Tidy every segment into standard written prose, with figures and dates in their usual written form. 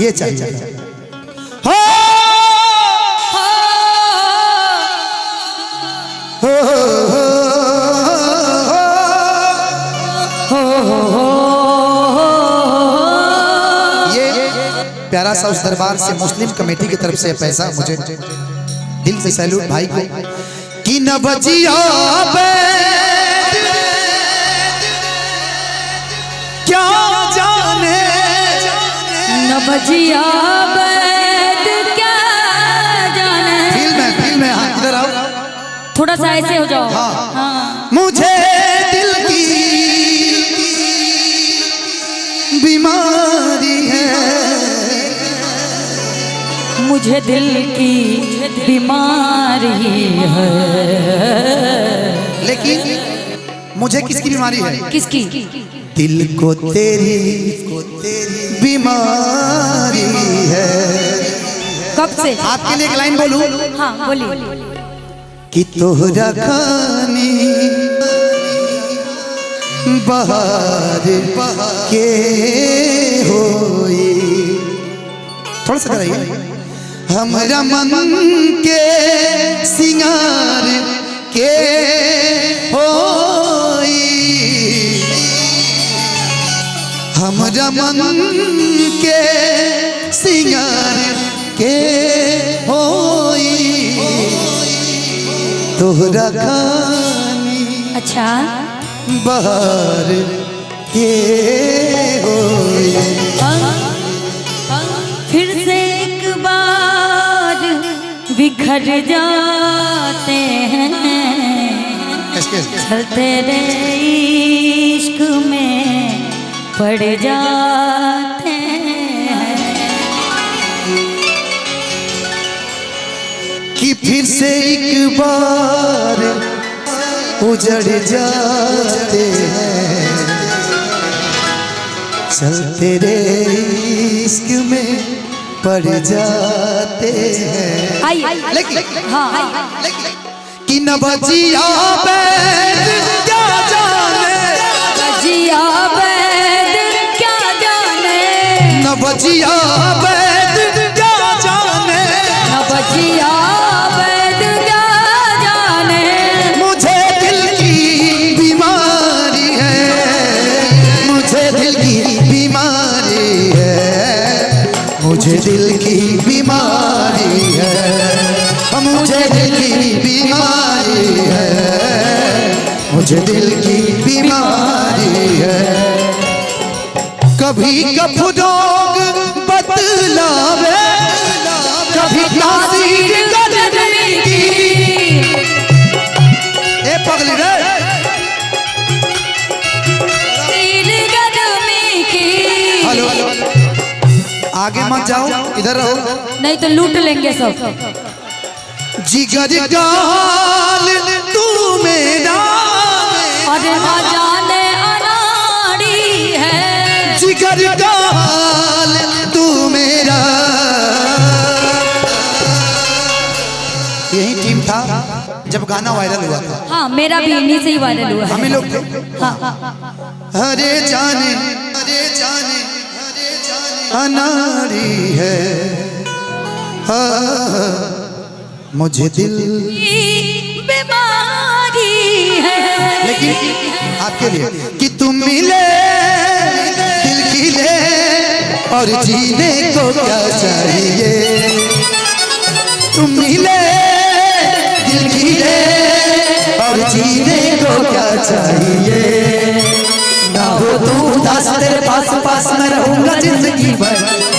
ये चाहिए। प्यारा सा उस दरबार से मुस्लिम कमेटी की तरफ से पैसा मुझे दिल से सैल्यूट भाई को। कि न बजिया क्या जाने, न बजिया क्या जाने। फील में हाँ, इधर आओ थोड़ा सा ऐसे हो जाओ। हाँ, हाँ। मुझे दिल की बीमारी है, मुझे दिल की बीमारी है। लेकिन मुझे किसकी बीमारी है? किसकी? दिल को तेरी बीमारी है। कब से? आपके लिए एक लाइन बोलूं? हाँ बोलिए। कि तोहरा खानी बहार के होई, थोड़ा सा कराइए। हमरा मन के सिंगार के होई, हमरा मन के सिंगार के होई, तोहरा खानी अच्छा बहार के होई। फिर से एक बार बिखर जाते हैं, चलते रे इश्क में पड़ जाते हैं। कि फिर से एक बार उजड़ जाते हैं, चलते रे इश्क में पड़ जाते हैं। लेकिन हाँ कि न बजिया क्या जाने, बजिया क्या जाने, न बजिया क्या जाने, न बजिया क्या जाने। मुझे दिल की बीमारी है, मुझे दिल की बीमारी है, मुझे दिल की बीमारी है, मुझे दिल की बीमारी है, मुझे दिल की बीमारी है। कभी कफरोग बतलावे, कभी तासीर करने की। ए पगली रे, हेलो आगे मत जाओ, इधर रहो, नहीं तो लूट लेंगे सब। जिगर गाल तू मेरा, अरे ना जाने अनाड़ी है, जिगर गाल तू मेरा। यही टीम था जब गाना वायरल हुआ था। हाँ मेरा भी इन्हीं से ही वायरल हुआ है। हमें लोग थे। हाँ। अरे जाने अनाड़ी है, हाँ मुझे दिल बीमारी है। लेकिन आपके लिए कि तुम मिले दिल खिले और जीने को क्या चाहिए, तुम मिले दिल खिले और जीने को क्या चाहिए। ना हो तू उदास तेरे पास पास मैं रहूंगा जिंदगी भर,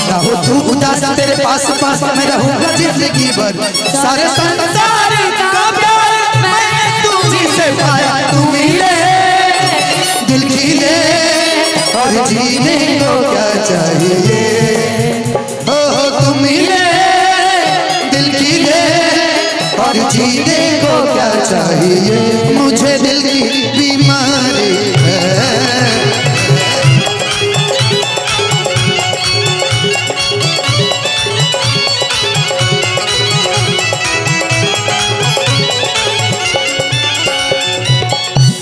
ना हो तू उदास तेरे पास पास मैं रहूंगा जिंदगी भर। सारे संसार का प्यार मैं तुझसे पाया, तू मिले दिल खिले और जीने को क्या चाहिए। ओ तुम मिले दिल खिले और जीने को क्या चाहिए। मुझे दिल की बीमारी है,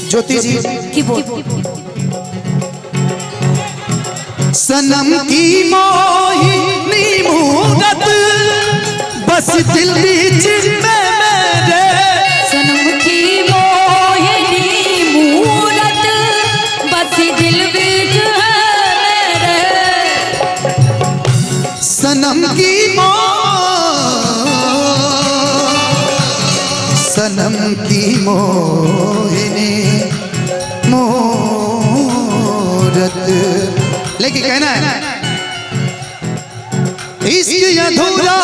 ज्योति जी की बोल। सनम की मोही नी मूरत बस दिल बीच में मेरे। सनम की मोहिनी मूरत बस दिल बीच है मेरे। सनम की सनम की मोहिनी मूरत। लेकिन कहना है इश्क अधूरा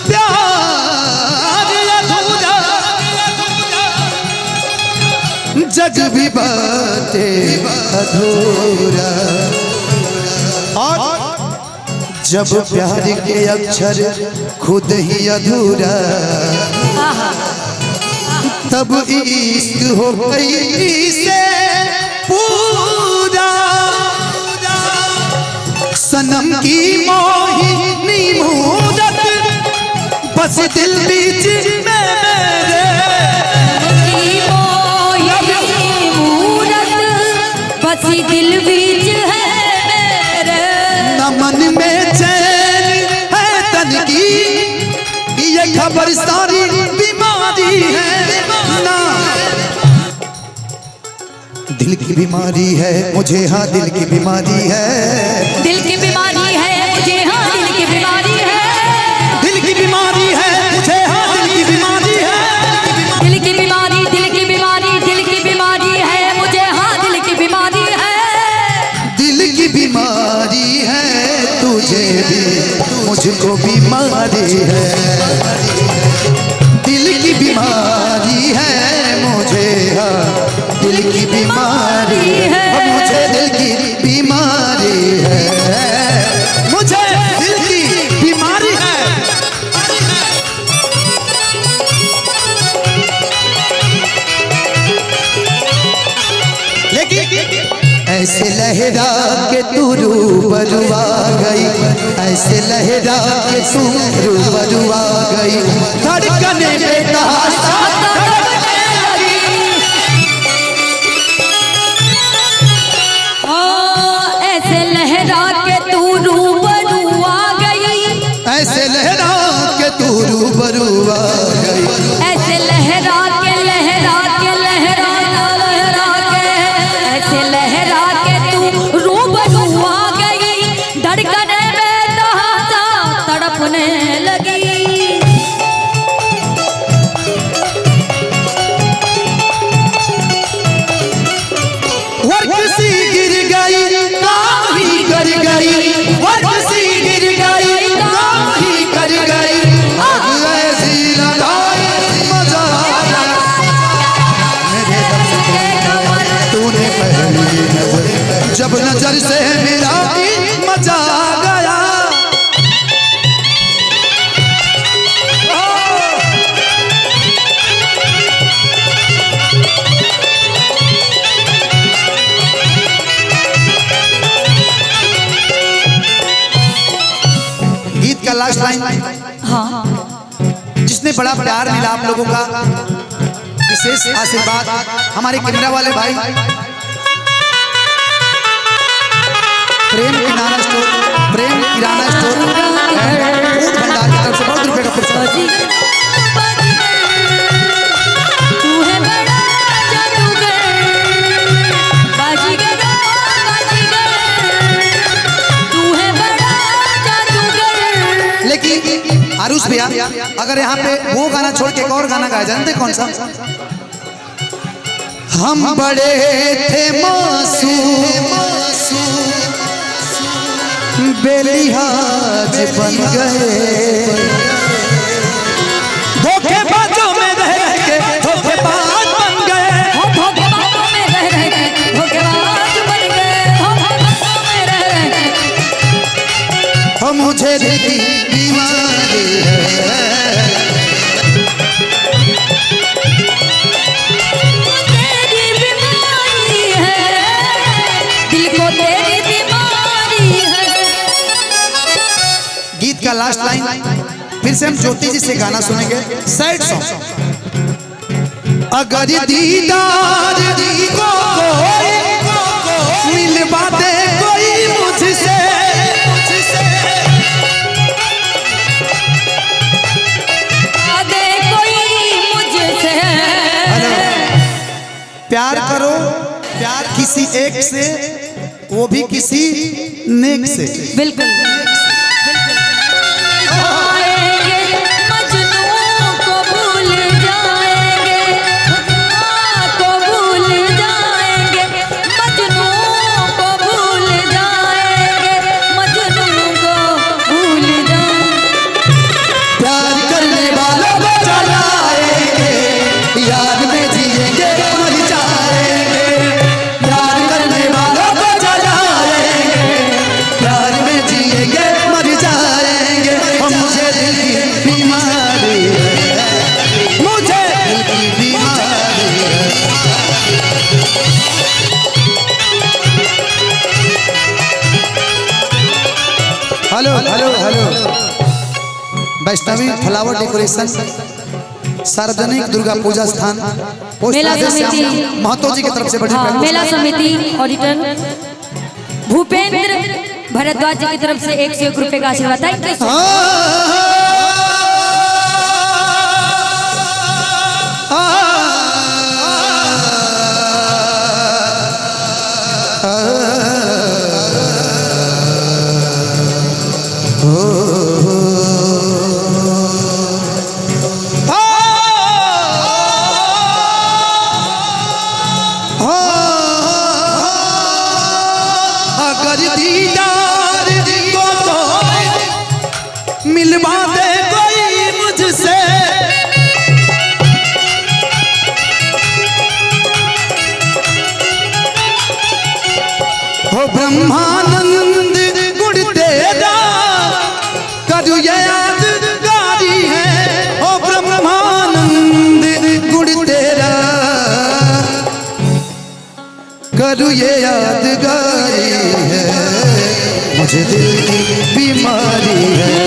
प्यार अधूरा जग भी बाटे अधूरा। और जब प्यार के अक्षर खुद ही अधूरा तब इश्क हो गई से पूरा। सनम की मोहिनी मूरत बस दिल बीच में मेरे। की मोहिनी मूरत बस दिल बीच है मेरे। न मन में चैन है तन की ये खबर सारी बीमारी है ना। दिल की बीमारी है मुझे, हाँ दिल की बीमारी है। दिल की बीमारी है मुझे, हाँ दिल की बीमारी है। दिल की बीमारी है मुझे, हाँ दिल की बीमारी है। दिल की बीमारी, दिल की बीमारी, दिल की बीमारी है मुझे, हाँ दिल की बीमारी है। दिल की बीमारी है तुझे भी मुझको बीमारी है। दिल की बीमारी है मुझे, हाँ दिल की बीमारी है। मुझे दिल की बीमारी है, मुझे दिल की बीमारी है। लेकिन ऐसे लहरा के तू रूबरू आ गई, ऐसे लहरा के तू रूबरू आ गई। धड़कने में तहासा धड़कने लगी। ऐसे लहरा के तू रूबरू आ गई। ऐसे लहरा के तू रूबरू आ गई। ऐसे लहरा के लहरा के लहरा लहरा के ऐसे लहरा के तू रूबरू आ गई। धड़कने में तहासा तड़पने लगी। वर्क सी गिर गई काम ही कर गई। वर्क सी गिर गई काम ही कर गई। आग ऐसी लगाई मजा आ गया। मेरे दर्द के कमर तूने पहली नजर जब नजर से मिलाई मजा आ गया। गीत का लास्ट लाइन, हाँ जिसने बड़ा प्यार मिला आप लोगों का, विशेष आशीर्वाद हमारे कैमरा वाले भाई प्रेम किराना स्टोर, प्रेम किराना स्टोर फूड भंडार की तरफ से बहुत रुपए का पुरस्कार। तू है बड़ा जादूगर, बाजीगर बाजीगर। तू है बड़ा जादूगर। लेकिन आरुष भैया अगर यहाँ पे वो गाना छोड़ के एक और गाना गाया, जानते कौन सा? हम बड़े थे मासूम बेलिहाज बन गए। धोखेबाजों में रह के धोखेबाज बन गए। धोखेबाजों में रह के धोखेबाज बन गए। धोखेबाजों में रह के हम मुझे देखी बीमारी है। तेरी बीमारी है, दिल को तेरी बीमारी है। गीत का लास्ट लाइन फिर से हम ज्योति जी से गाना सुनेंगे, सैड सॉन्ग। अगर दीदार को कोई मिलवा दे कोई मुझसे प्यार करो, प्यार किसी एक से, वो भी किसी नेक से। बिल्कुल जाएंगे मजनू को भूल जाएंगे, को भूल जाएंगे मजनू को भूल जाएंगे, मजनू को भूल जाएंगे। प्यार करने वालों को जलाएंगे, याद में जिएंगे मर जाएंगे। प्यार करने वालों को जलाएंगे, प्यार में जिएंगे मर जाएंगे। और मुझे दिल की बीमारी है, मुझे दिल की बीमारी है। Hello hello hello, Vaishnavi flower decoration सार्वजनिक दुर्गा पूजा स्थान पोस्ट मेला ऑफिस समिति। श्याम महतो जी की तरफ से बड़ी हाँ, मेला समिति ऑडिटर भूपेंद्र भारद्वाज जी की तरफ से 101 रुपए का आशीर्वाद। Thank you. अगर दीदार को तो मिलवा दे कोई मुझसे, हो ब्रह्मानंद गुण तेरा करू ये यादगारी है। हो ब्रह्मानंद गुण तेरा करू ये यादगारी है। मुझे दिल की बीमारी है,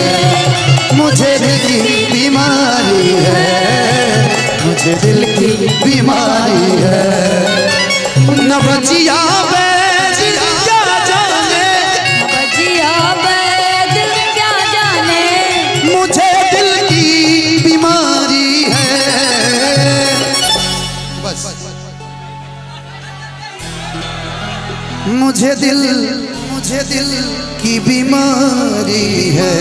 मुझे दिल की बीमारी है, मुझे दिल की बीमारी है। न बचिया बैद क्या जाने, बजिया बैद क्या जाने, मुझे दिल की बीमारी है। बस मुझे दिल की बीमारी है।